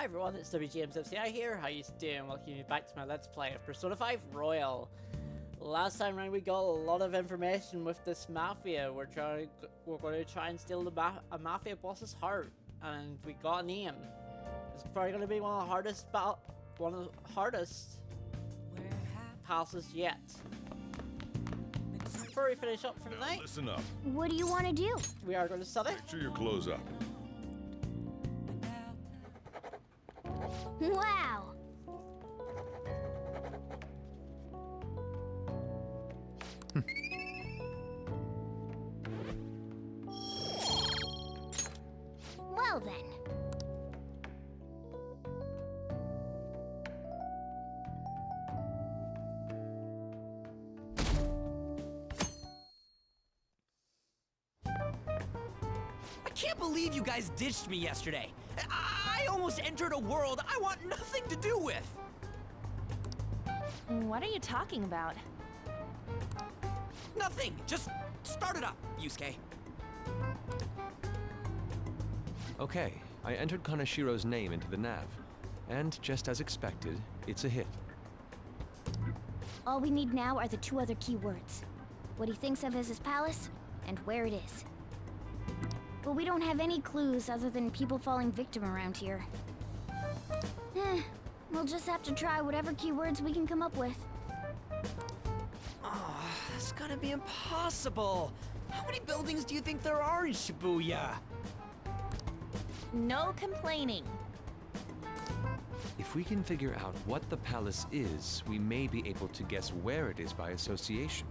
Hi everyone, it's WGMSFCI here. How you doing? Welcome you back to my Let's Play of Persona 5 Royal. Last time around we got a lot of information with this mafia. We're going to try and steal a mafia boss's heart, and we got a name. It's probably going to be one of the hardest passes yet. Before we finish up for the night, listen up. What do you want to do? we are going to study. Make sure your clothes up. Wow! Well then. I can't believe you guys ditched me yesterday. I almost entered a world I want nothing to do with. What are you talking about? Nothing. Just start it up, Yusuke. Okay, I entered Kaneshrios' name into the nav, and just as expected, it's a hit. All we need now are the two other keywords. What he thinks of as his palace, and where it is. But we don't have any clues other than people falling victim around here. We'll just have to try whatever keywords we can come up with. Oh, that's gonna be impossible. How many buildings do you think there are in Shibuya? No complaining. If we can figure out what the palace is, we may be able to guess where it is by association.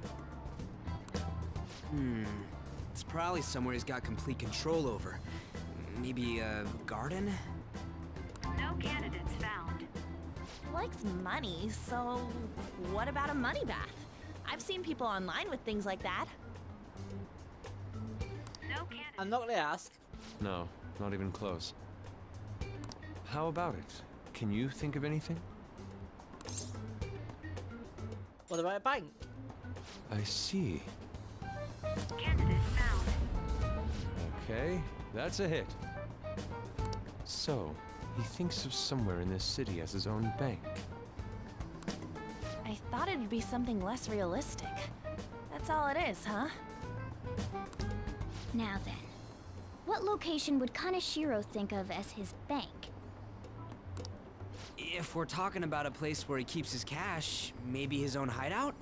It's probably somewhere he's got complete control over. Maybe a garden? No candidates found. Likes money, so what about a money bath? I've seen people online with things like that. No candidates. I'm not going to ask. No, not even close. How about it? Can you think of anything? What about a bank? I see. Candidates found. Okay, that's a hit. So, he thinks of somewhere in this city as his own bank. I thought it'd be something less realistic. That's all it is, huh? Now then, what location would Kaneshiro think of as his bank? If we're talking about a place where he keeps his cash, maybe his own hideout?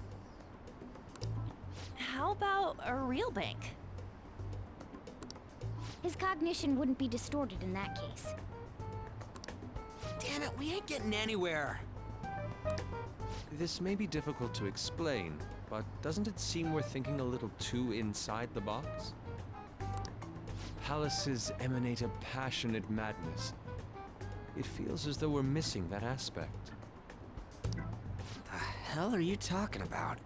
How about a real bank? His cognition wouldn't be distorted in that case. Damn it, we ain't getting anywhere. This may be difficult to explain, but doesn't it seem we're thinking a little too inside the box? Palaces emanate a passionate madness. It feels as though we're missing that aspect. What the hell are you talking about?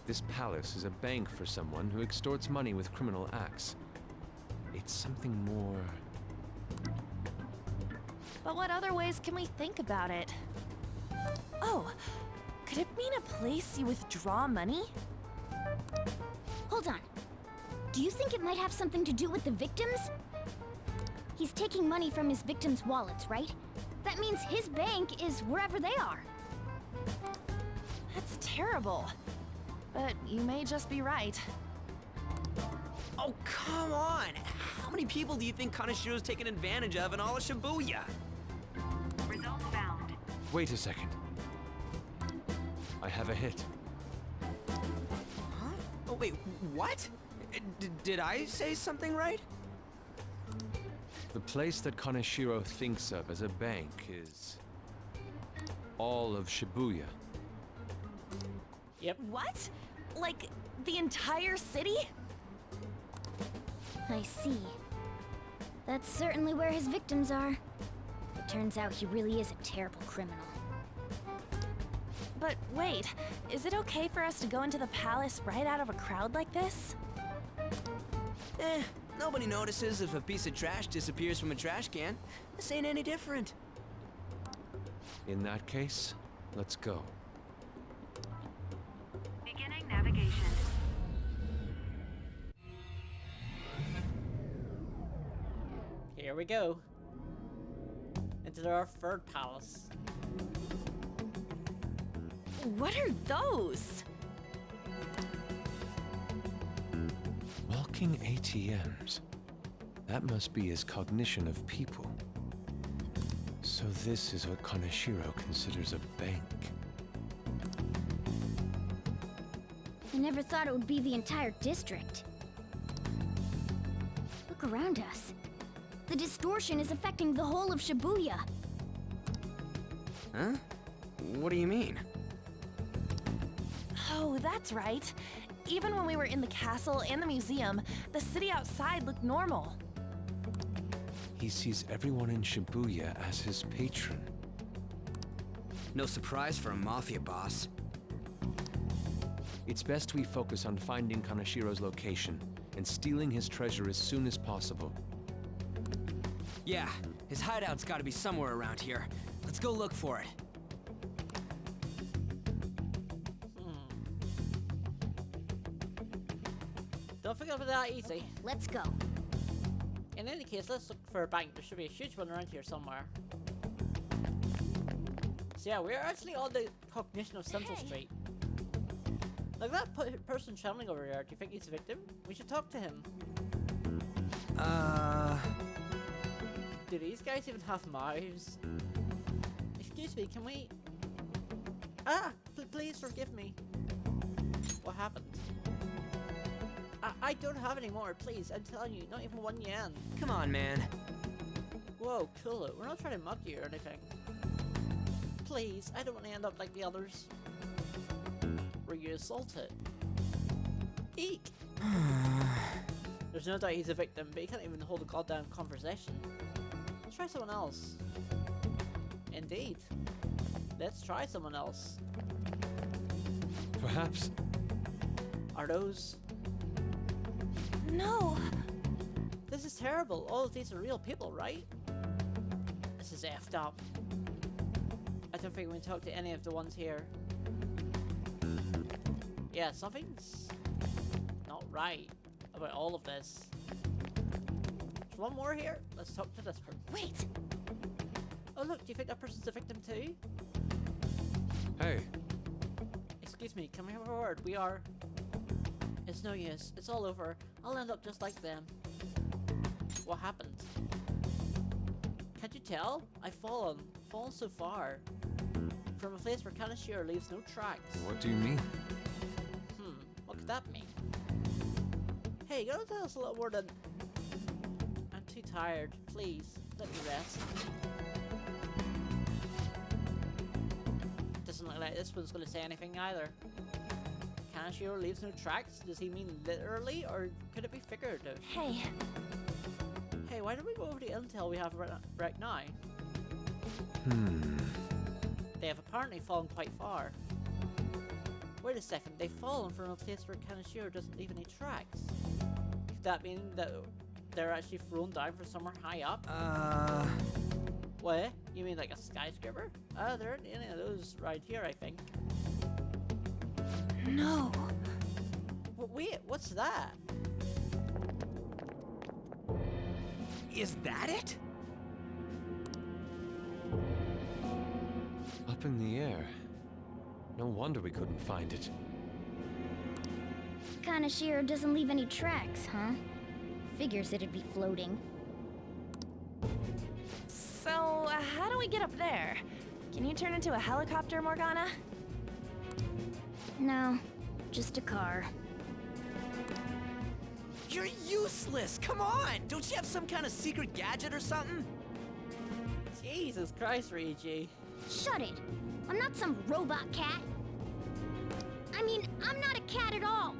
This palace is a bank for someone who extorts money with criminal acts. It's something more... But what other ways can we think about it? Oh, could it mean a place you withdraw money? Hold on. Do you think it might have something to do with the victims? He's taking money from his victims' wallets, right? That means his bank is wherever they are. That's terrible. But you may just be right. Oh, come on! How many people do you think Kaneshiro's taken advantage of in all of Shibuya? Results found. Wait a second. I have a hit. Huh? Oh, wait, what? Did I say something right? The place that Kaneshiro thinks of as a bank is... all of Shibuya. Yep. What? Like, the entire city? I see. That's certainly where his victims are. It turns out he really is a terrible criminal. But wait, is it okay for us to go into the palace right out of a crowd like this? Nobody notices if a piece of trash disappears from a trash can. This ain't any different. In that case, let's go. Beginning navigation. Here we go. into our third palace. What are those? Walking ATMs. That must be his cognition of people. So this is what Kaneshiro considers a bank. I never thought it would be the entire district. Look around us. The distortion is affecting the whole of Shibuya. Huh? What do you mean? Oh, that's right. Even when we were in the castle and the museum, the city outside looked normal. He sees everyone in Shibuya as his patron. No surprise for a mafia boss. It's best we focus on finding Kaneshiro's location and stealing his treasure as soon as possible. Yeah, his hideout's gotta be somewhere around here. Let's go look for it. Don't think it'll be that easy. Let's go. In any case, let's look for a bank. There should be a huge one around here somewhere. So yeah, we're actually on the cognition of Central Hey. Street. Like that person traveling over there, do you think he's a victim? We should talk to him. Do these guys even have mouths? Excuse me, can we... Ah! Please forgive me. What happened? I don't have any more, please. I'm telling you, not even 1 yen. Come on, man. Whoa, cool it. We're not trying to mug you or anything. Please, I don't want to end up like the others. Were you assaulted? Eek! There's no doubt he's a victim, but he can't even hold a goddamn conversation. Let's try someone else. Indeed. Let's try someone else. Perhaps. Are those... No. This is terrible. All of these are real people, right? This is effed up. I don't think we can talk to any of the ones here. Yeah, something's not right about all of this. There's one more here. Let's talk to this one. Wait! Oh look, do you think that person's a victim too? Hey, Excuse me, come here forward. We are... It's no use. It's all over. I'll end up just like them. What happened? Can't you tell? I've fallen so far. From a place where Kaneshiro leaves no tracks. what do you mean? What could that mean? Hey, you gotta tell us a little more than... I'm too tired. Please, let me rest. Doesn't look like this one's gonna say anything either. Kaneshiro leaves no tracks? Does he mean literally, or could it be figurative? Hey, Hey, why don't we go over the intel we have right now? They have apparently fallen quite far. Wait a second, they've fallen from a place where Kaneshiro doesn't leave any tracks. Could that mean that they're actually thrown down from somewhere high up? What? You mean like a skyscraper? There aren't any of those right here, I think. no. Wait, what's that? Is that it? Up in the air. No wonder we couldn't find it. Kaneshiro doesn't leave any tracks, huh? Figures it'd be floating. So, how do we get up there? Can you turn into a helicopter, Morgana? No, just a car. You're useless! Come on! Don't you have some kind of secret gadget or something? Jesus Christ, Ryuji. Shut it! I'm not some robot cat. I mean, I'm not a cat at all.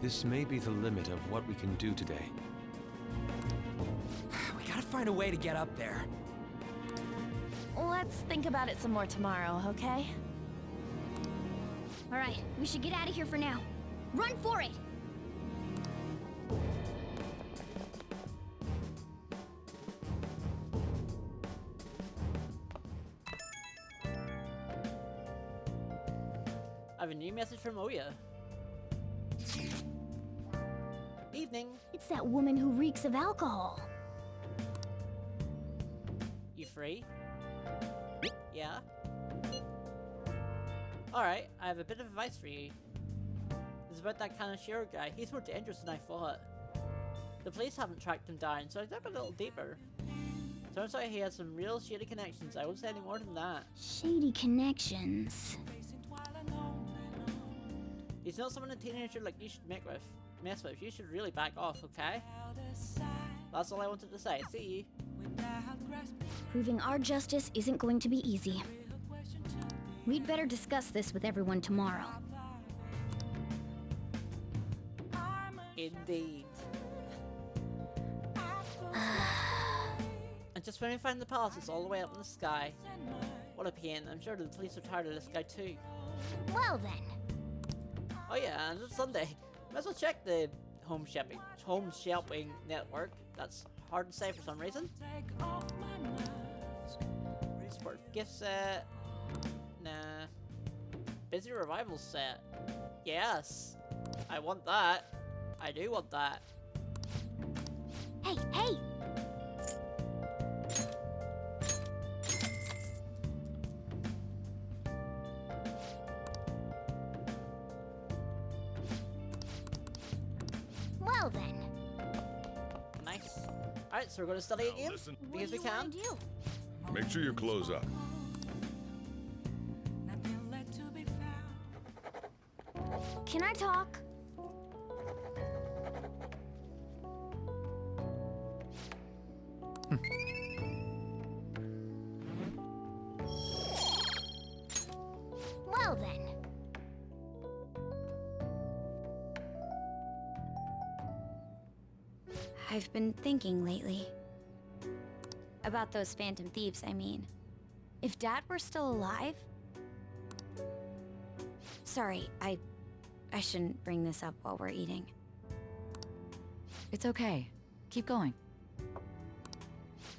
This may be the limit of what we can do today. We gotta find a way to get up there. Let's think about it some more tomorrow, okay? All right, we should get out of here for now. Run for it! I have a new message from Oya. Evening. It's that woman who reeks of alcohol. free? Yeah? Alright, I have a bit of advice for you. It's about that Kaneshrios guy. He's more dangerous than I thought. The police haven't tracked him down, so I dug a little deeper. Turns out he has some real shady connections. I won't say any more than that. Shady connections. He's not someone a teenager like you should mess with. You should really back off, okay? That's all I wanted to say. See you. Proving our justice isn't going to be easy. We'd better discuss this with everyone tomorrow. Indeed. And just when we find the palace, it's all the way up in the sky. What a pain. I'm sure the police are tired of this guy too. Well then. Oh yeah, and it's Sunday. Might as well check the home shopping network. That's hard to say for some reason. Sport gift set. Nah. Busy revival set. Yes. I want that. I do want that. Hey, hey! Well then. Nice. Alright, so we're going to study a game because we can. Do? Make sure you close up. Can I talk? Well then. I've been thinking lately. About those phantom thieves, I mean. If Dad were still alive... Sorry, I shouldn't bring this up while we're eating. It's okay. Keep going.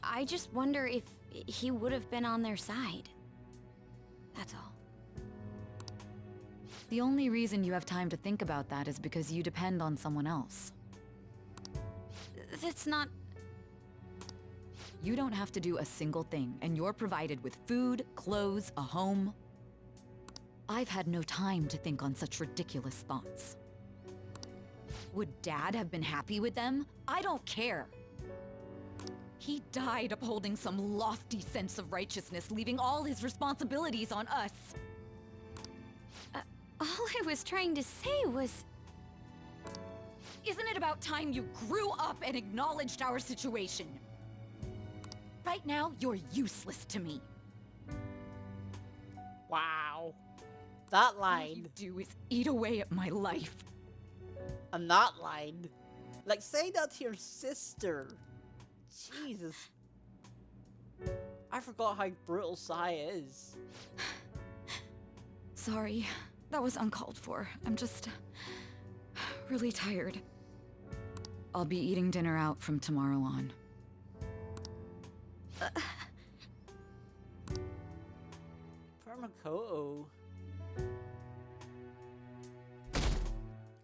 I just wonder if he would have been on their side. That's all. The only reason you have time to think about that is because you depend on someone else. That's not... You don't have to do a single thing, and you're provided with food, clothes, a home. I've had no time to think on such ridiculous thoughts. Would Dad have been happy with them? I don't care. He died upholding some lofty sense of righteousness, leaving all his responsibilities on us. All I was trying to say was... Isn't it about time you grew up and acknowledged our situation? Right now, you're useless to me. Wow. That All line. you do is eat away at my life. And that line. Like, say that to your sister. Jesus. I forgot how brutal Sai is. Sorry, that was uncalled for. I'm just really tired. I'll be eating dinner out from tomorrow on. Makoto.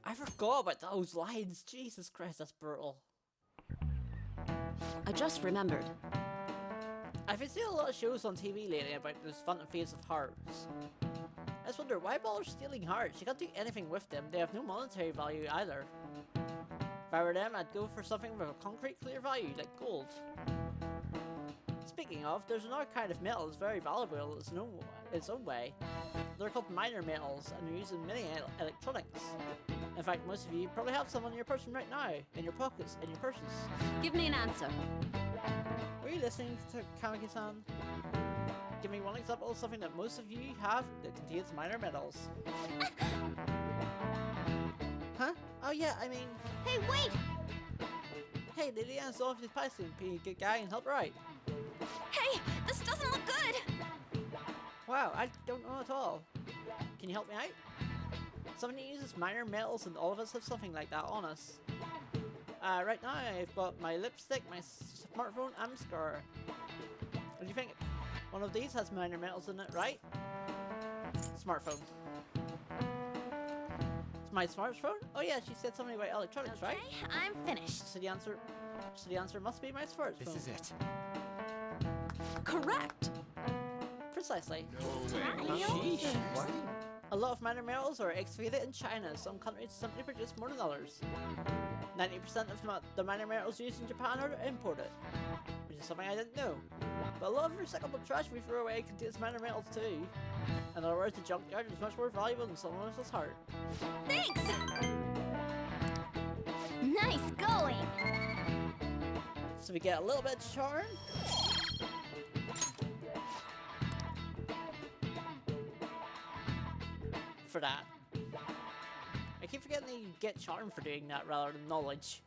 I forgot about those lines. Jesus Christ, that's brutal. I just remembered. I've been seeing a lot of shows on TV lately about this phantom phase of hearts. I just wonder, why bother stealing hearts? You can't do anything with them. They have no monetary value either. If I were them, I'd go for something with a concrete clear value, like gold. Speaking of, there's another kind of metal that's very valuable in its own way. They're called minor metals, and they're used in many electronics. In fact, most of you probably have some on your person right now, in your pockets, in your purses. Give me an answer. Were you listening to Kamiki-san? Give me one example of something that most of you have that contains minor metals. Huh? Oh yeah, I mean... Hey, wait! Hey, Liliana's off his passing. Be a good guy and help her out. Hey, this doesn't look good! Wow, I don't know at all. Can you help me out? Somebody uses minor metals and all of us have something like that on us. Right now I've got my lipstick, my smartphone, and mascara. What do you think? One of these has minor metals in it, right? Smartphone. It's my smartphone? Oh yeah, she said something about electronics, right? Okay, I'm finished. So the answer must be my smartphone. This is it. Correct. Precisely. Sheesh. What? A lot of minor minerals are excavated in China. Some countries simply produce more than others. 90% of the minor minerals used in Japan are imported, which is something I didn't know. But a lot of recyclable trash we throw away contains minor minerals too. In other words, the junkyard is much more valuable than someone else's heart. Thanks! Nice going! So we get a little bit of charm. For that. I keep forgetting that you get charm for doing that rather than knowledge.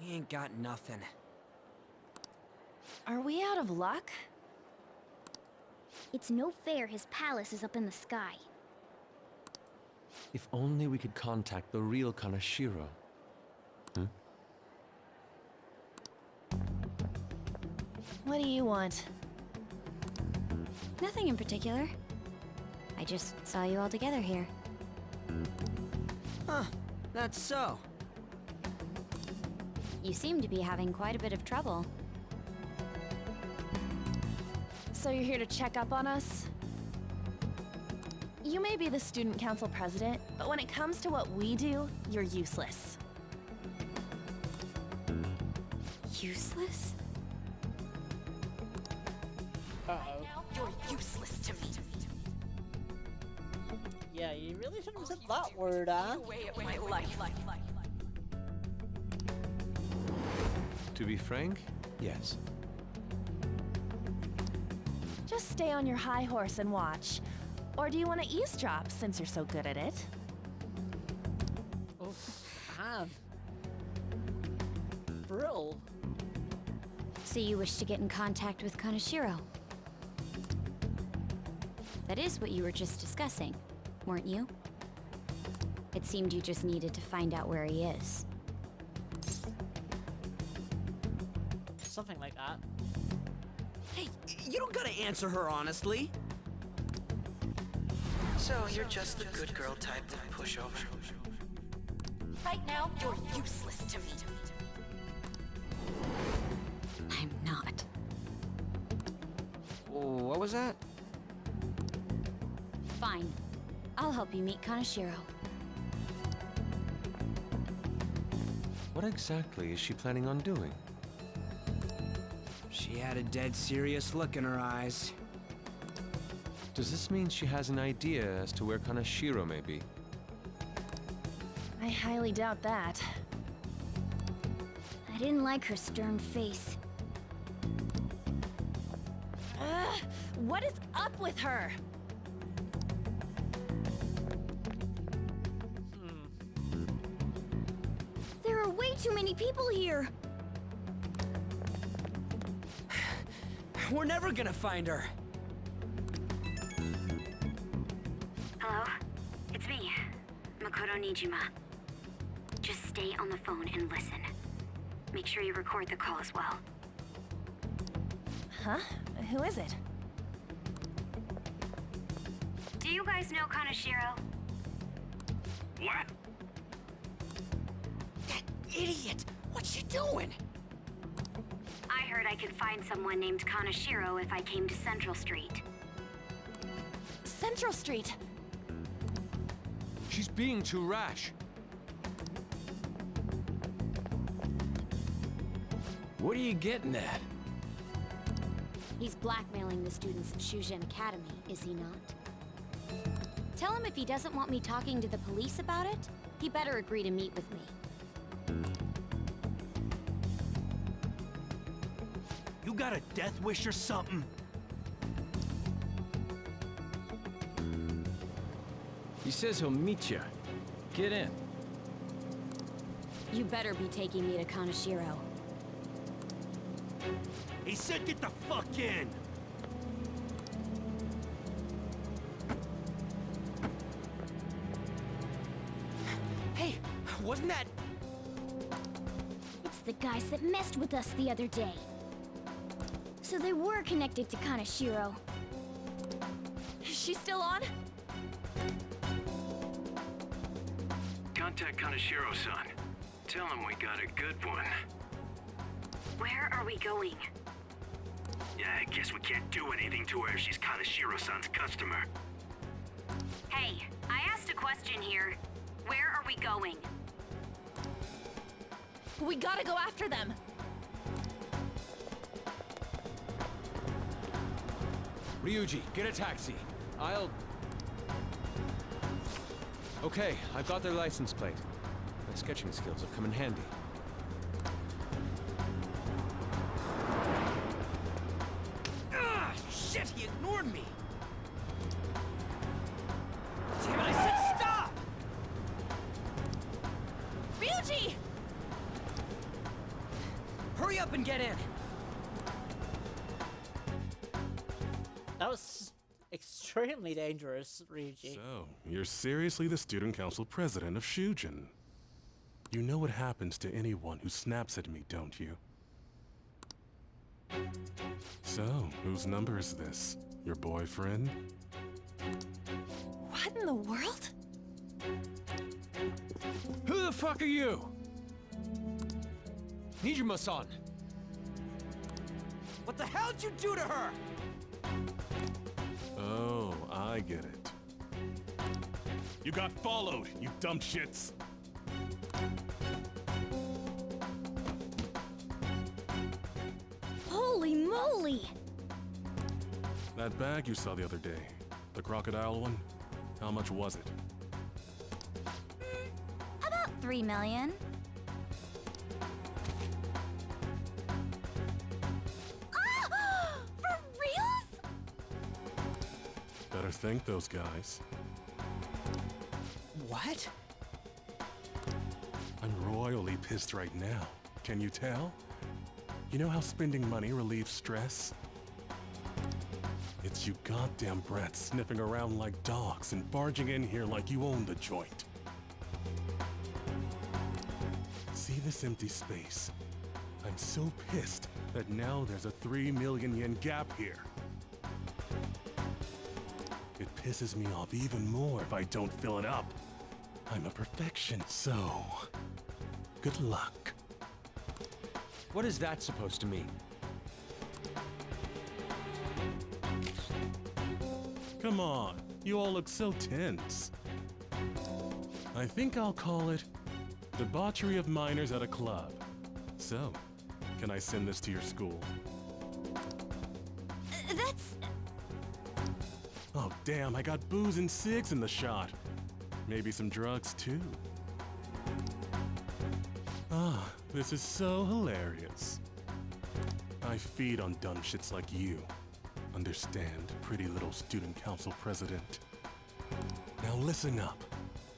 We ain't got nothing. Are we out of luck? It's no fair his palace is up in the sky. If only we could contact the real Kaneshiro. What do you want? Nothing in particular. I just saw you all together here. Huh, that's so. You seem to be having quite a bit of trouble. So you're here to check up on us? You may be the student council president, but when it comes to what we do, you're useless. Useless? Uh-oh. You're useless to me. Yeah, you really shouldn't have said that word, huh? Way of my life. To be frank, yes. Just stay on your high horse and watch. Or do you want to eavesdrop since you're so good at it? Oof, man. Brutal. So you wish to get in contact with Kaneshiro? That is what you were just discussing, weren't you? It seemed you just needed to find out where he is. Something like that. Hey, you don't gotta answer her honestly. So you're just the good girl type of pushover. Right now, you're useless to me. I'm not. What was that? Fine. I'll help you meet Kaneshiro. What exactly is she planning on doing? She had a dead serious look in her eyes. Does this mean she has an idea as to where Kaneshiro may be? I highly doubt that. I didn't like her stern face. Ugh, what is up with her? There are way too many people here. We're never gonna find her. Hello? It's me, Makoto Nijima. Just stay on the phone and listen. Make sure you record the call as well. Huh? Who is it? Do you guys know Kaneshiro? What? That idiot! What's she doing? I heard I could find someone named Kaneshiro if I came to Central Street. Central Street. She's being too rash. What are you getting at? He's blackmailing the students at Shujin Academy, is he not? Tell him if he doesn't want me talking to the police about it, he better agree to meet with me. You got a death wish or something? He says he'll meet you. Get in. You better be taking me to Kaneshiro. He said get the fuck in! Hey, wasn't that... It's the guys that messed with us the other day. So they were connected to Kaneshiro. Is she still on? Contact Kaneshiro-san. Tell him we got a good one. Where are we going? Yeah, I guess we can't do anything to her if she's Kaneshiro-san's customer. Hey, I asked a question here. Where are we going? We gotta go after them. Ryuji, get a taxi. I'll... Okay, I've got their license plate. My sketching skills have come in handy. Ah, shit, he ignored me. Damn it, I said stop! Ryuji! Hurry up and get in. That was extremely dangerous, Ryuji. So, you're seriously the student council president of Shujin. You know what happens to anyone who snaps at me, don't you? So, whose number is this? Your boyfriend? What in the world? Who the fuck are you? Nijima-san! What the hell'd you do to her? Oh, I get it. You got followed, you dumb shits! Holy moly! That bag you saw the other day, the crocodile one, how much was it? About 3 million. Ah! For reals? Better thank those guys. What? I'm royally pissed right now. Can you tell? You know how spending money relieves stress? It's you goddamn brats sniffing around like dogs and barging in here like you own the joint. See this empty space? I'm so pissed that now there's a 3 million yen gap here. It pisses me off even more if I don't fill it up. I'm a perfection, so good luck. What is that supposed to mean? Come on, you all look so tense. I think I'll call it debauchery of minors at a club. So, can I send this to your school? That's... Oh damn, I got booze and cigs in the shot. Maybe some drugs too. Ah, this is so hilarious. I feed on dumb shits like you. Understand, pretty little student council president. Now listen up.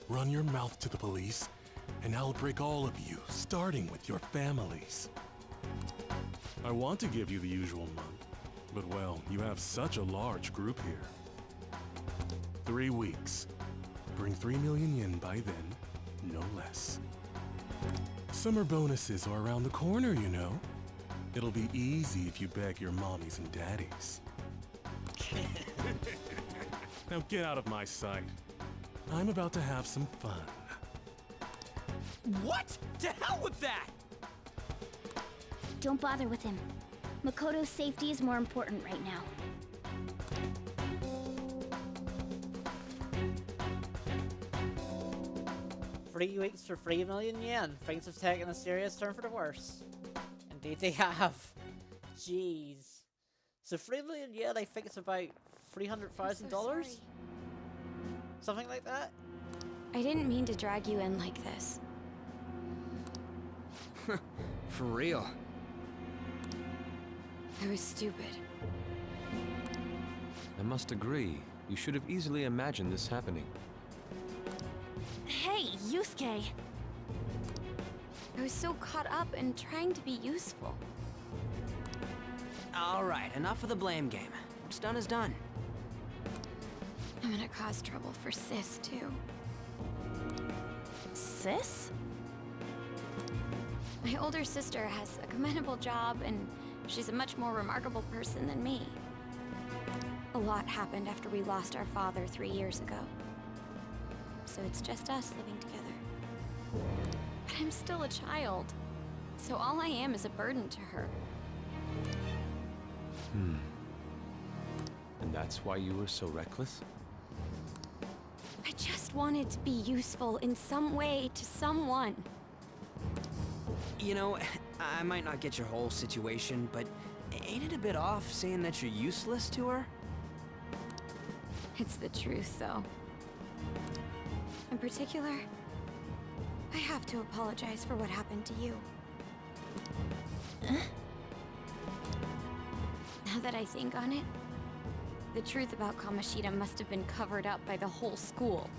Run your mouth to the police, and I'll break all of you, starting with your families. I want to give you the usual month, but well, you have such a large group here. 3 weeks. Bring 3 million yen by then, no less. Summer bonuses are around the corner, you know. It'll be easy if you beg your mommies and daddies. Now get out of my sight. I'm about to have some fun. What? To hell with that! Don't bother with him. Makoto's safety is more important right now. 3 weeks for 3 million yen. Things have taken a serious turn for the worse. Indeed they have. Jeez. So 3 million yen, I think it's about $300,000? Something like that? I didn't mean to drag you in like this. For real. I was stupid. I must agree. You should have easily imagined this happening. Hey, Yusuke! I was so caught up in trying to be useful. Alright, enough of the blame game. What's done is done. I'm gonna cause trouble for Sis, too. Sis? My older sister has a commendable job, and she's a much more remarkable person than me. A lot happened after we lost our father 3 years ago. So it's just us living together. But I'm still a child, so all I am is a burden to her. And that's why you were so reckless? I just wanted to be useful in some way to someone. You know, I might not get your whole situation, but ain't it a bit off saying that you're useless to her? It's the truth, though. In particular, I have to apologize for what happened to you. Now that I think on it, the truth about Kamoshida must have been covered up by the whole school.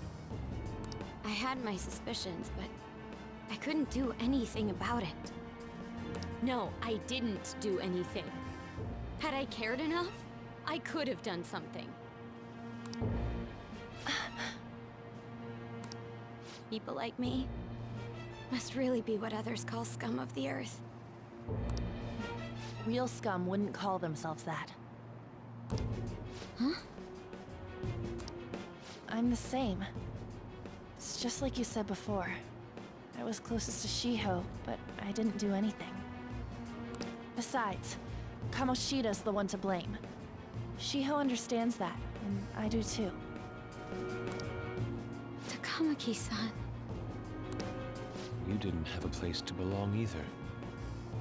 I had my suspicions, but I couldn't do anything about it. No, I didn't do anything. Had I cared enough, I could have done something. People like me must really be what others call scum of the earth. Real scum wouldn't call themselves that. Huh? I'm the same. It's just like you said before. I was closest to Shiho, but I didn't do anything. Besides, Kamoshida's the one to blame. Shiho understands that, and I do too. Takamaki-san. You didn't have a place to belong either.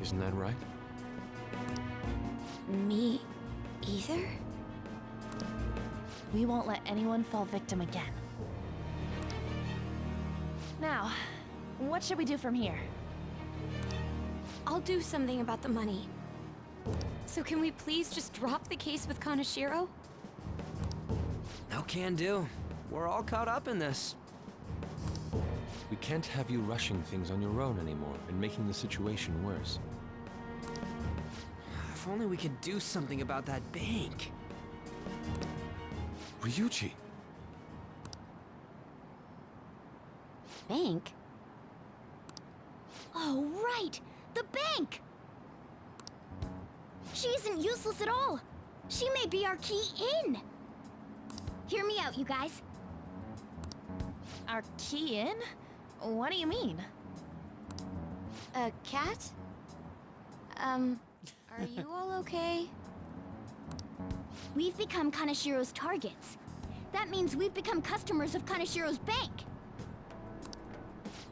Isn't that right? Me either? We won't let anyone fall victim again. Now, what should we do from here? I'll do something about the money. So can we please just drop the case with Kaneshiro? No can do. We're all caught up in this. We can't have you rushing things on your own anymore and making the situation worse. If only we could do something about that bank. Ryuji! Bank? Oh, right! The bank! She isn't useless at all. She may be our key in. Hear me out, you guys. Our key in? What do you mean? A cat? Are you all okay? We've become Kaneshiro's targets. That means we've become customers of Kaneshiro's bank.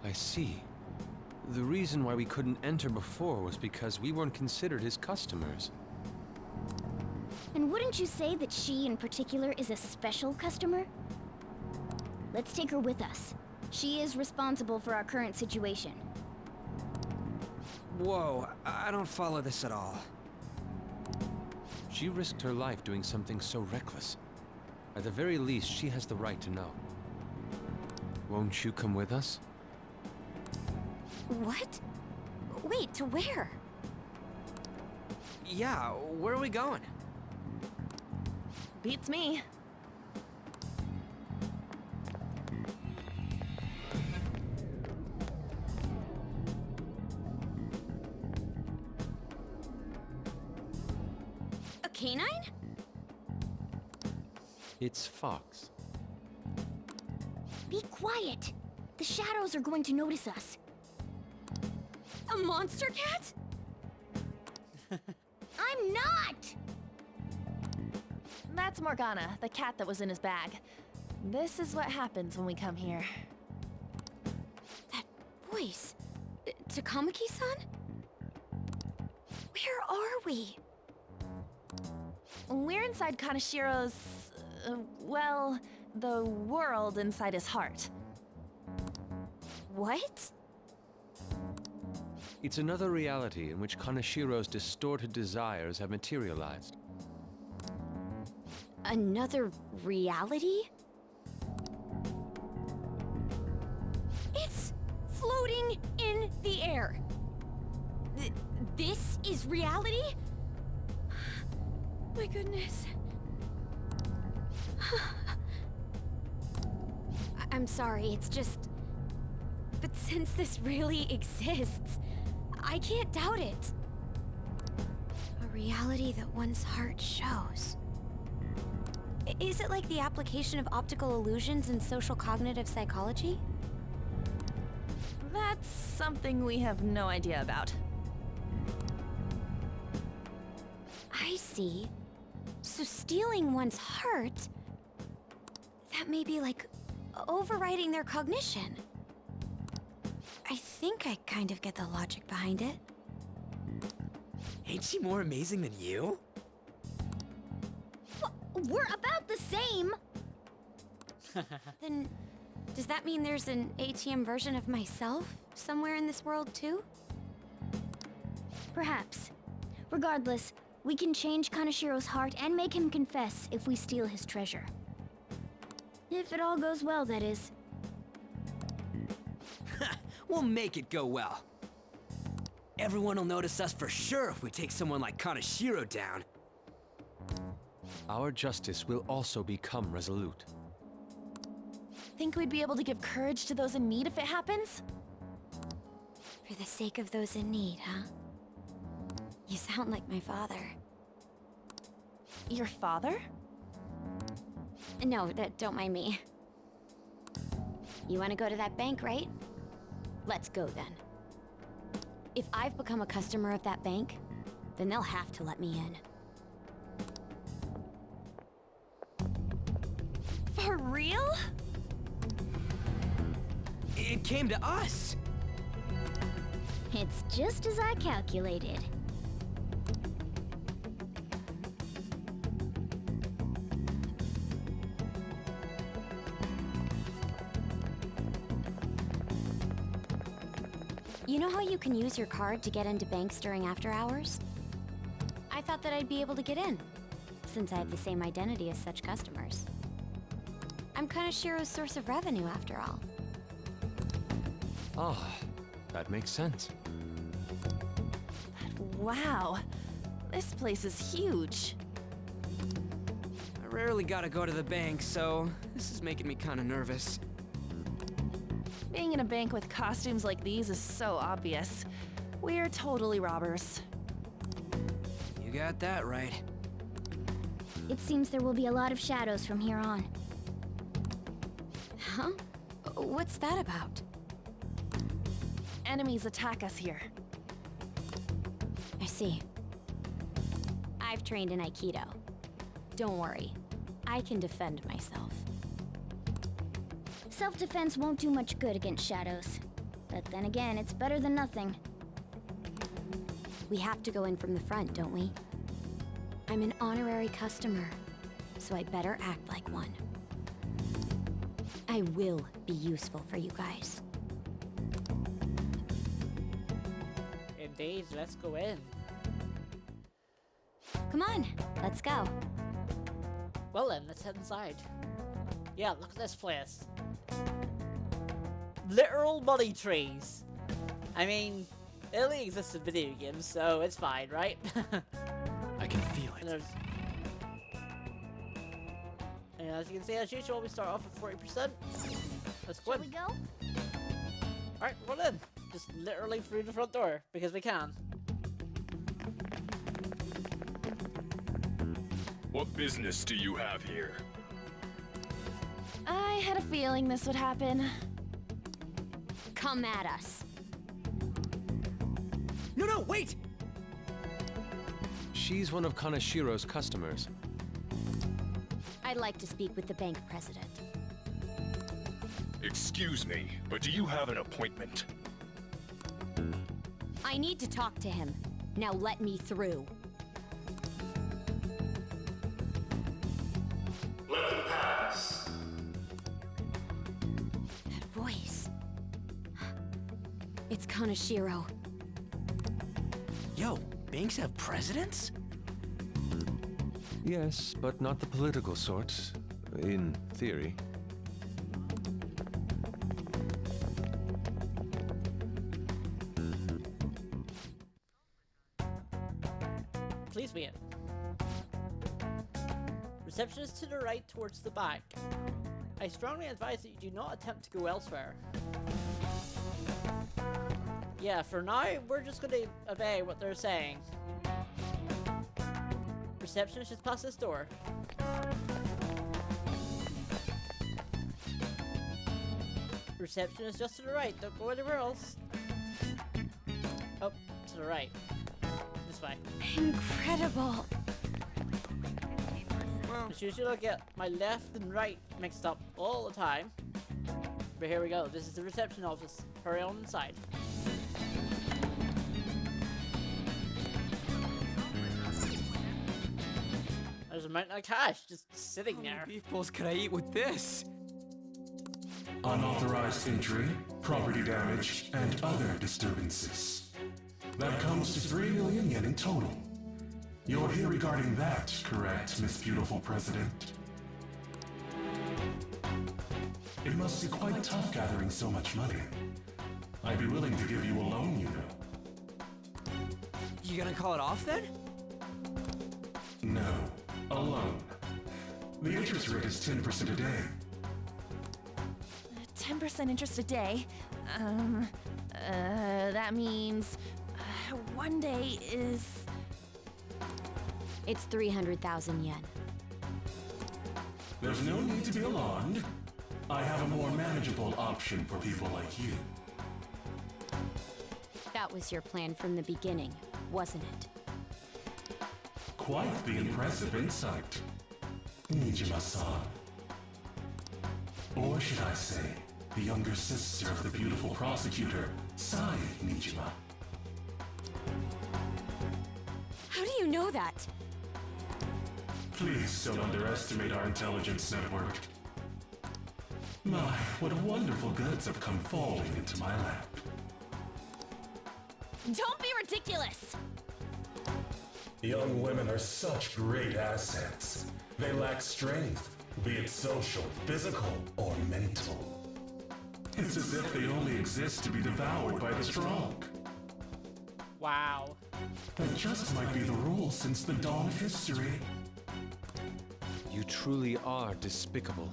I see. The reason why we couldn't enter before was because we weren't considered his customers. And wouldn't you say that she in particular is a special customer? Let's take her with us. She is responsible for our current situation. Whoa, I don't follow this at all. She risked her life doing something so reckless. At the very least, she has the right to know. Won't you come with us? What? Wait, to where? Yeah, where are we going? Beats me. A canine? It's Fox. Be quiet. The shadows are going to notice us. A monster cat? I'm not! That's Morgana, the cat that was in his bag. This is what happens when we come here. That voice. Takamaki-san? Where are we? We're inside Kaneshiro's... well, the world inside his heart. What? It's another reality in which Kaneshiro's distorted desires have materialized. Another reality? It's floating in the air. This is reality? My goodness. I'm sorry, it's just... But since this really exists, I can't doubt it. A reality that one's heart shows. Is it like the application of optical illusions in social cognitive psychology? That's something we have no idea about. I I see. So stealing one's heart, that may be like overriding their cognition. I think I kind of get the logic behind it. Ain't she more amazing than you? We're about the same! Then, does that mean there's an ATM version of myself somewhere in this world too? Perhaps. Regardless, we can change Kaneshrios' heart and make him confess if we steal his treasure. If it all goes well, that is. We'll make it go well. Everyone will notice us for sure if we take someone like Kaneshiro down. Our justice will also become resolute. Think we'd be able to give courage to those in need if it happens? For the sake of those in need, huh? You sound like my father. Your father? No, don't mind me. You want to go to that bank, right? Let's go then. If I've become a customer of that bank, then they'll have to let me in. For real? It came to us! It's just as I calculated. You know how you can use your card to get into banks during after hours? I thought that I'd be able to get in, since I have the same identity as such customers. I'm Kaneshiro's source of revenue, after all. Ah, that makes sense. Wow. This place is huge. I rarely gotta go to the bank, so this is making me kinda nervous. Being in a bank with costumes like these is so obvious. We're totally robbers. You got that right. It seems there will be a lot of shadows from here on. Huh? What's that about? Enemies attack us here. I see. I've trained in Aikido. Don't worry, I can defend myself. Self-defense won't do much good against shadows. But then again, it's better than nothing. We have to go in from the front, don't we? I'm an honorary customer, so I better act like one. I will be useful for you guys. Indeed, let's go in. Come on, let's go. Well then, let's head inside. Yeah, look at this place. Literal money trees. I mean, it only exists in video games, so it's fine, right? I can feel it. And as you can see, as usual, we start off at 40%. Let's go in. Shall we go? Alright, run in. Just literally through the front door, because we can. What business do you have here? I had a feeling this would happen. Come at us. No, wait! She's one of Kaneshiro's customers. I'd like to speak with the bank president. Excuse me, but do you have an appointment? I need to talk to him. Now let me through. Let them pass. That voice. It's Kaneshiro. Yo, banks have presidents? Yes, but not the political sort, in theory. Please be in. Reception is to the right towards the back. I strongly advise that you do not attempt to go elsewhere. Yeah, for now, we're just gonna obey what they're saying. Reception is just past this door. Reception is just to the right, don't go anywhere else. Oh, to the right. This way. Incredible. As usual, I get my left and right mixed up all the time. But here we go. This is the reception office. Hurry on inside. There's a mountain of cash just sitting there. How many meatballs could I eat with this? Unauthorized entry, property damage, and other disturbances. That comes to 3 million yen in total. You're here regarding that, correct, Miss Beautiful President? It must be quite tough gathering so much money. I'd be willing to give you a loan, you know. You gonna call it off then? No, a loan. The interest rate is 10% a day. 10% interest a day. That means 1 day is... It's 300,000 yen. There's no need to be alarmed. I have a more manageable option for people like you. That was your plan from the beginning, wasn't it? Quite the impressive insight, Nijima-san. Or should I say, the younger sister of the beautiful prosecutor, Sai Nijima. How do you know that? Please don't underestimate our intelligence network. My, what wonderful goods have come falling into my lap. Don't be ridiculous! Young women are such great assets. They lack strength, be it social, physical, or mental. It's as if they only exist to be devoured by the strong. Wow. That just might be the rule since the dawn of history. You truly are despicable.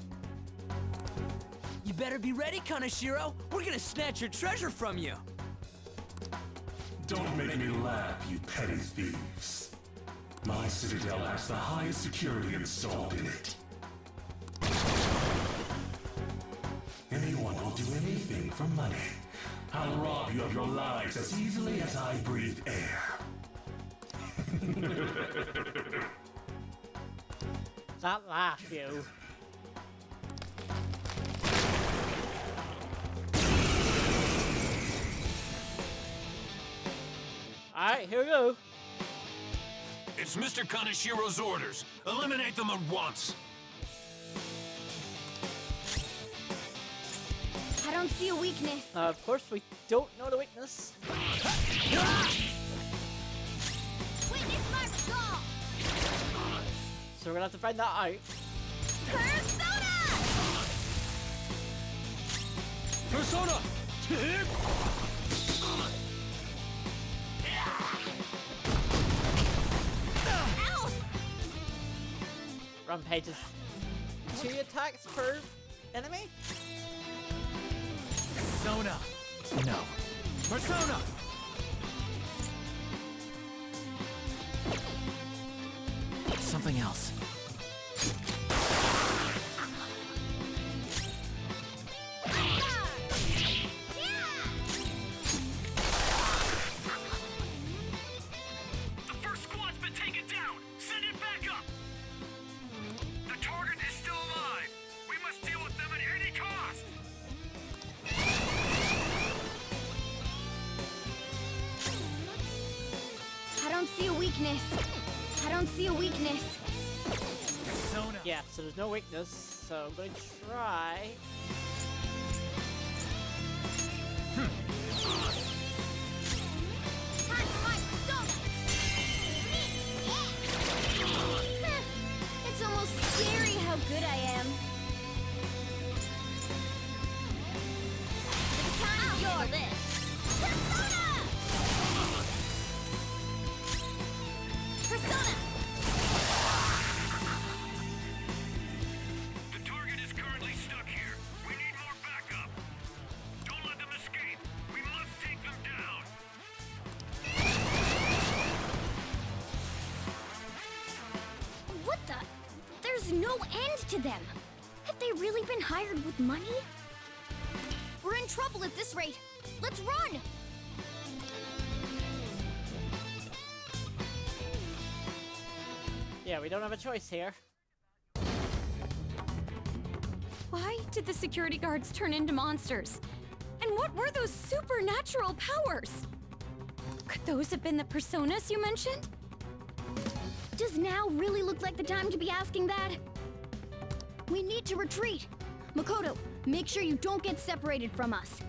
You better be ready, Kaneshiro. We're gonna snatch your treasure from you. Don't make me laugh, you petty thieves. My citadel has the highest security installed in it. Anyone will do anything for money. I'll rob you of your lives as easily as I breathe air. That laugh, you. Alright, here we go. It's Mr. Kaneshiro's orders. Eliminate them at once. I don't see a weakness. Of course, we don't know the weakness. Witness my resolve! So we're gonna have to find that out. Persona! Ow! Rampages. 2 attacks per enemy? Persona! No. Persona! Something else. The first squad's been taken down. Send it back up. The target is still alive. We must deal with them at any cost. I don't see a weakness. I don't see a weakness. Persona! Yeah, so there's no weakness, so I'm going to try. It's almost scary how good I am. It's time you're this. Persona! Persona! The target is currently stuck here. We need more backup. Don't let them escape. We must take them down. What the? There's no end to them. Have they really been hired with money? We're in trouble at this rate. Let's run! Yeah, we don't have a choice here. Why did the security guards turn into monsters? And what were those supernatural powers? Could those have been the personas you mentioned? Does now really look like the time to be asking that? We need to retreat. Makoto, make sure you don't get separated from us.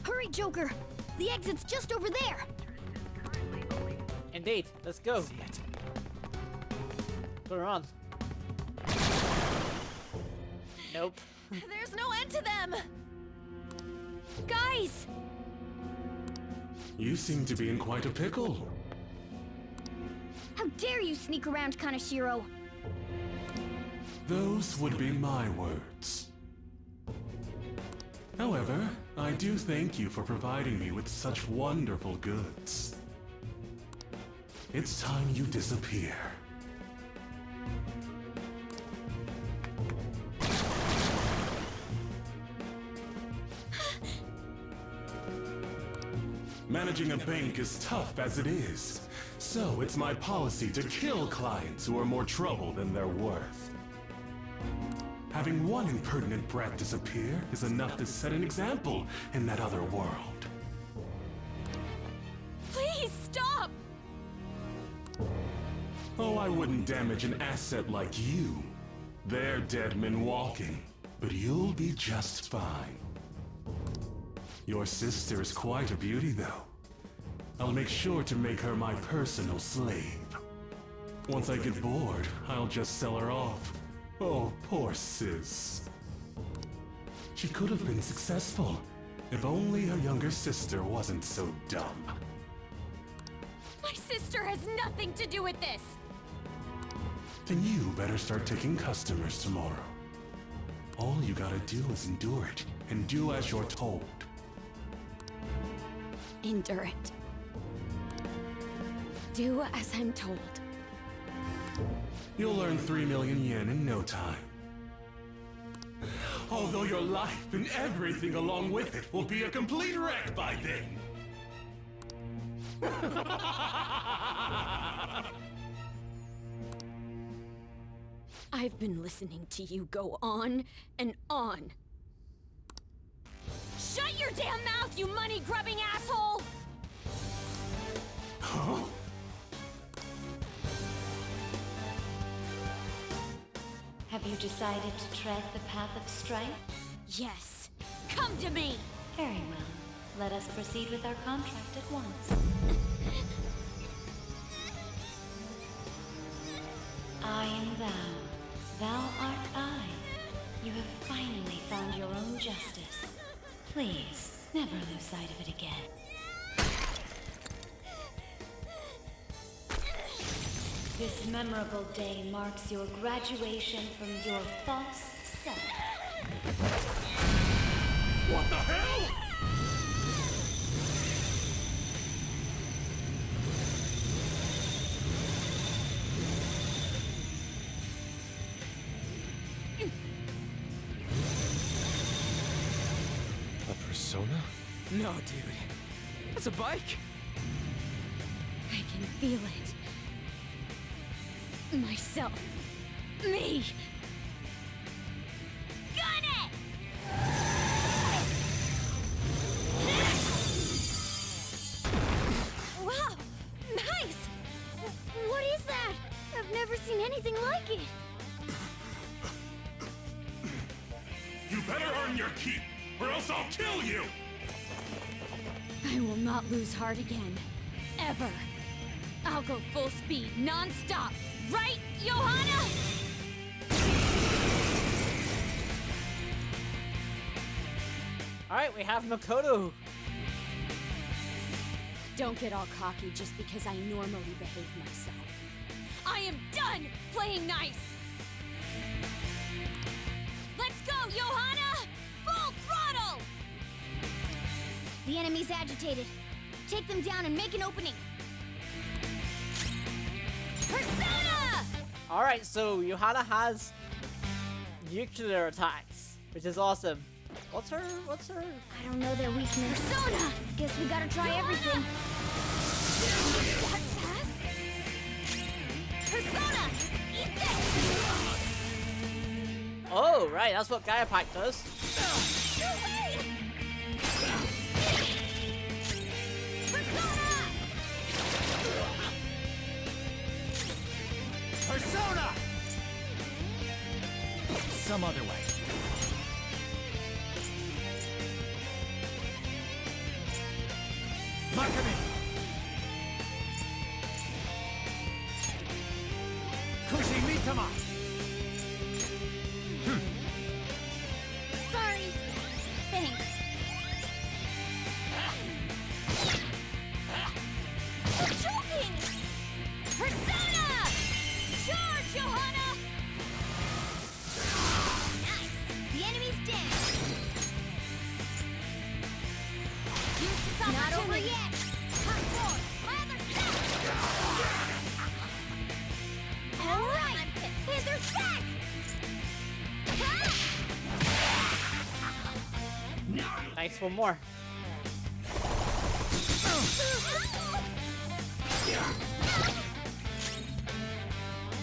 Hurry, Joker! The exit's just over there! Indeed, let's go. See it. Put her on. Nope. There's no end to them! Guys! You seem to be in quite a pickle. How dare you sneak around, Kaneshiro? Those would be my words. However, I do thank you for providing me with such wonderful goods. It's time you disappear. Managing a bank is tough as it is, so it's my policy to kill clients who are more trouble than they're worth. Having one impertinent brat disappear is enough to set an example in that other world. Please stop! Oh, I wouldn't damage an asset like you. They're dead men walking, but you'll be just fine. Your sister is quite a beauty, though. I'll make sure to make her my personal slave. Once I get bored, I'll just sell her off. Oh, poor sis. She could have been successful, if only her younger sister wasn't so dumb. My sister has nothing to do with this! Then you better start taking customers tomorrow. All you gotta do is endure it, and do as you're told. Endure it. Do as I'm told. You'll earn 3 million yen in no time. Although your life and everything along with it will be a complete wreck by then. I've been listening to you go on and on. Shut your damn mouth, you money-grubbing asshole! Huh? Have you decided to tread the path of strength? Yes. Come to me! Very well. Let us proceed with our contract at once. I am thou. Thou art I. You have finally found your own justice. Please, never lose sight of it again. This memorable day marks your graduation from your false self. What the hell? A persona? No, dude. That's a bike? I can feel it. Myself. Me! Gun it! Wow! Nice! What is that? I've never seen anything like it. You better earn your keep, or else I'll kill you! I will not lose heart again. Ever. I'll go full speed, non-stop. Right, Johanna? Alright, we have Makoto. Don't get all cocky just because I normally behave myself. I am done playing nice! Let's go, Johanna! Full throttle! The enemy's agitated. Take them down and make an opening. Persona! Alright, so Johanna has nuclear attacks, which is awesome. What's her? I don't know their weakness. Persona! Guess we gotta try everything. That's fast! Persona! Eat this! right, that's what Gaia Pack does. Persona! Some other way. Makami! Kushimitama! Sorry. Thanks. I'm choking! Persona! Charge, Johanna! Nice. The enemy's dead. Use this Not over opportunity. yet. Hot force! My other step! All right. Hither back! Nice, one more.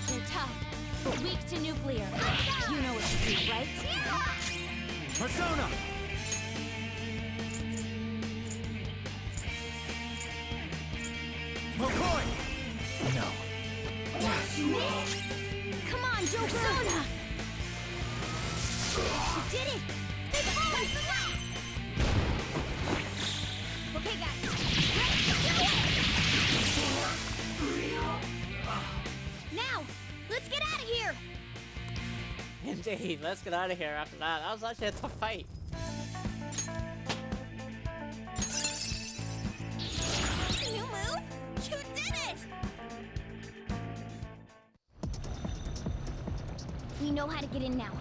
They're tough, but weak to nuclear. You know what to do, right? Persona! McCoy! No. Come on, Joker. Persona! You did it. Big boys! Okay, guys. Now, let's get out of here. Indeed, let's get out of here after that. That was actually a tough fight. You move? You did it! We know how to get in now.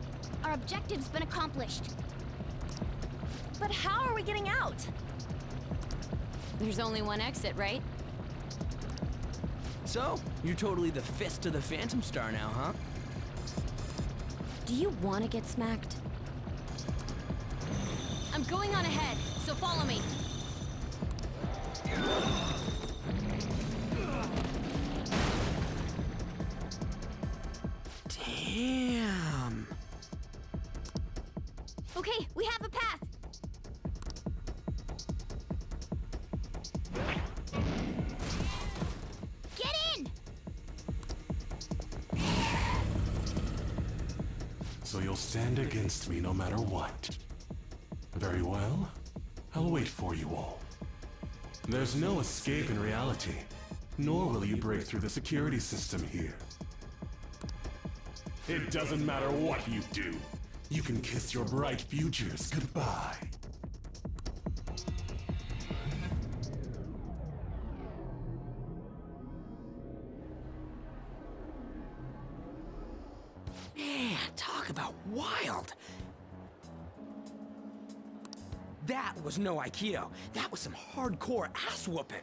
Our objective's been accomplished. But how are we getting out? There's only one exit, right? So, you're totally the fist of the Phantom Star now, huh? Do you want to get smacked? I'm going on ahead, so follow me. Damn. Okay, we have a path. Get in! So you'll stand against me no matter what. Very well. I'll wait for you all. There's no escape in reality, nor will you break through the security system here. It doesn't matter what you do. You can kiss your bright futures goodbye. Man, talk about wild. That was no Aikido. That was some hardcore ass whooping.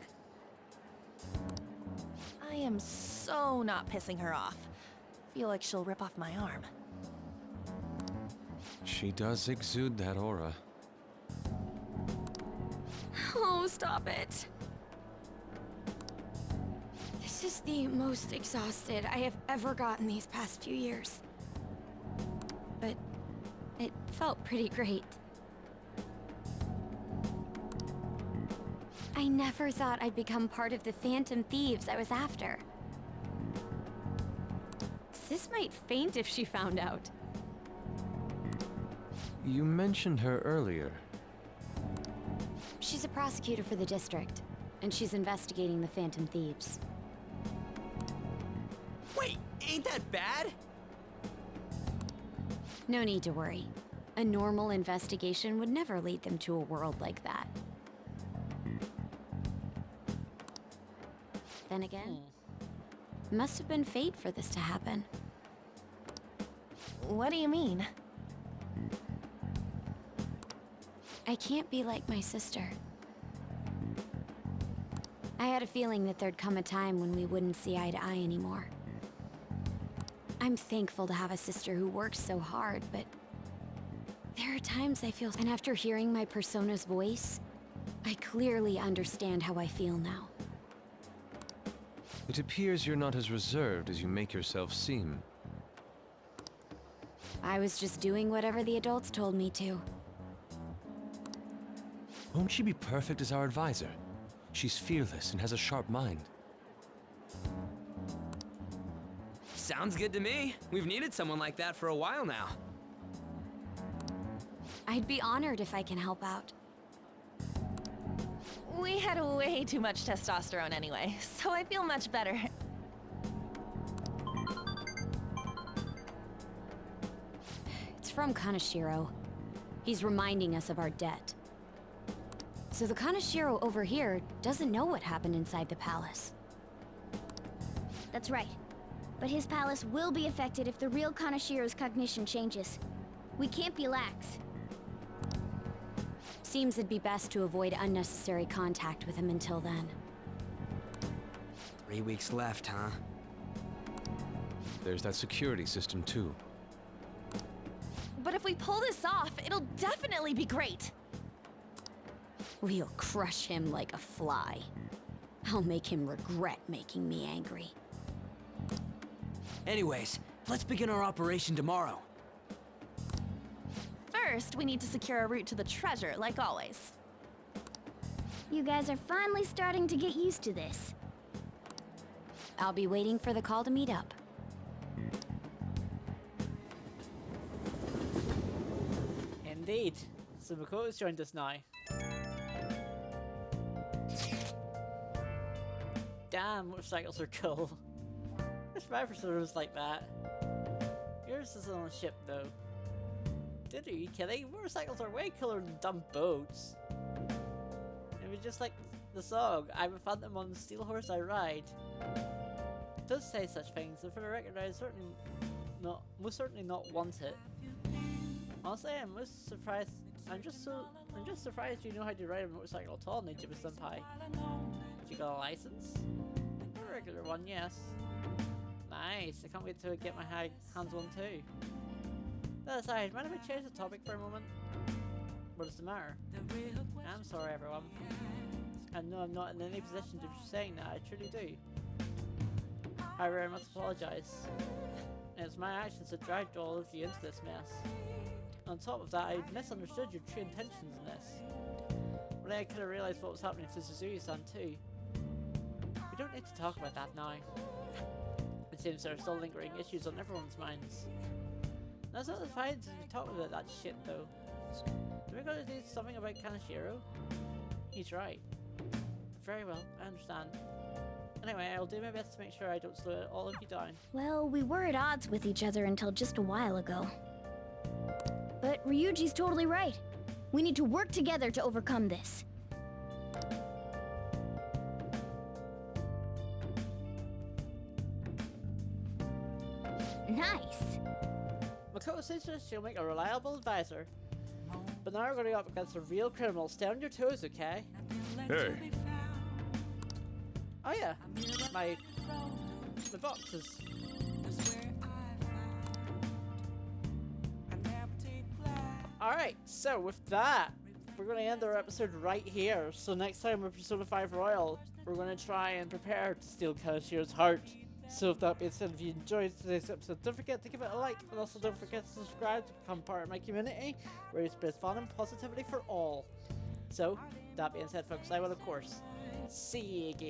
I am so not pissing her off. Feel like she'll rip off my arm. She does exude that aura. Oh, stop it. This is the most exhausted I have ever gotten these past few years. But it felt pretty great. I never thought I'd become part of the Phantom Thieves I was after. Sis might faint if she found out. You mentioned her earlier. She's a prosecutor for the district, and she's investigating the Phantom Thieves. Wait, ain't that bad? No need to worry. A normal investigation would never lead them to a world like that. Then again, must have been fate for this to happen. What do you mean? I can't be like my sister. I had a feeling that there'd come a time when we wouldn't see eye to eye anymore. I'm thankful to have a sister who works so hard, but there are times I feel... And after hearing my persona's voice, I clearly understand how I feel now. It appears you're not as reserved as you make yourself seem. I was just doing whatever the adults told me to. Won't she be perfect as our advisor? She's fearless and has a sharp mind. Sounds good to me. We've needed someone like that for a while now. I'd be honored if I can help out. We had way too much testosterone anyway, so I feel much better. It's from Kaneshiro. He's reminding us of our debt. So the Kaneshiro over here doesn't know what happened inside the palace. That's right. But his palace will be affected if the real Kaneshiro's cognition changes. We can't be lax. Seems it'd be best to avoid unnecessary contact with him until then. 3 weeks left, huh? There's that security system too. But if we pull this off, it'll definitely be great. We'll crush him like a fly. I'll make him regret making me angry. Anyways, let's begin our operation tomorrow. First, we need to secure a route to the treasure, like always. You guys are finally starting to get used to this. I'll be waiting for the call to meet up. Indeed. So Makoto's joined us now. Damn, motorcycles are cool. There's my personas like that. Yours is on a ship though. Dude, are you kidding? Motorcycles are way cooler than dumb boats. It was just like the song, I'm a phantom on the steel horse I ride. It does say such things, and for the record I most certainly not want it. Honestly, I'm most surprised. I'm just surprised you know how to ride a motorcycle at all, Nijiba Senpai. You got a license? A regular one, yes. Nice. I can't wait to get my hands on too. That aside, mind if I change the topic for a moment? What does the matter? I'm sorry, everyone. I know I'm not in any position to be saying that. I truly do. However, I must apologize. It's my actions that dragged all of you into this mess. On top of that, I misunderstood your true intentions in this. But I could have realized what was happening to Suzuki-san too. We don't need to talk about that now. It seems there are still lingering issues on everyone's minds. That's not the fine to talk about that shit though. Do we gotta do something about Kaneshiro? He's right. Very well, I understand. Anyway, I'll do my best to make sure I don't slow all of you down. Well, we were at odds with each other until just a while ago. But Ryuji's totally right. We need to work together to overcome this. Nice! Makoto says she'll make a reliable advisor. But now we're going up against a real criminal. Stay on your toes, okay? Hey, Oh yeah, my boxes. Alright, so with that, we're going to end our episode right here. So next time with Persona 5 Royal, we're going to try and prepare to steal Kaneshiro's heart. So if that being said, if you enjoyed today's episode, don't forget to give it a like, and also don't forget to subscribe to become part of my community, where it spreads fun and positivity for all. So, that being said folks, I will of course see you again.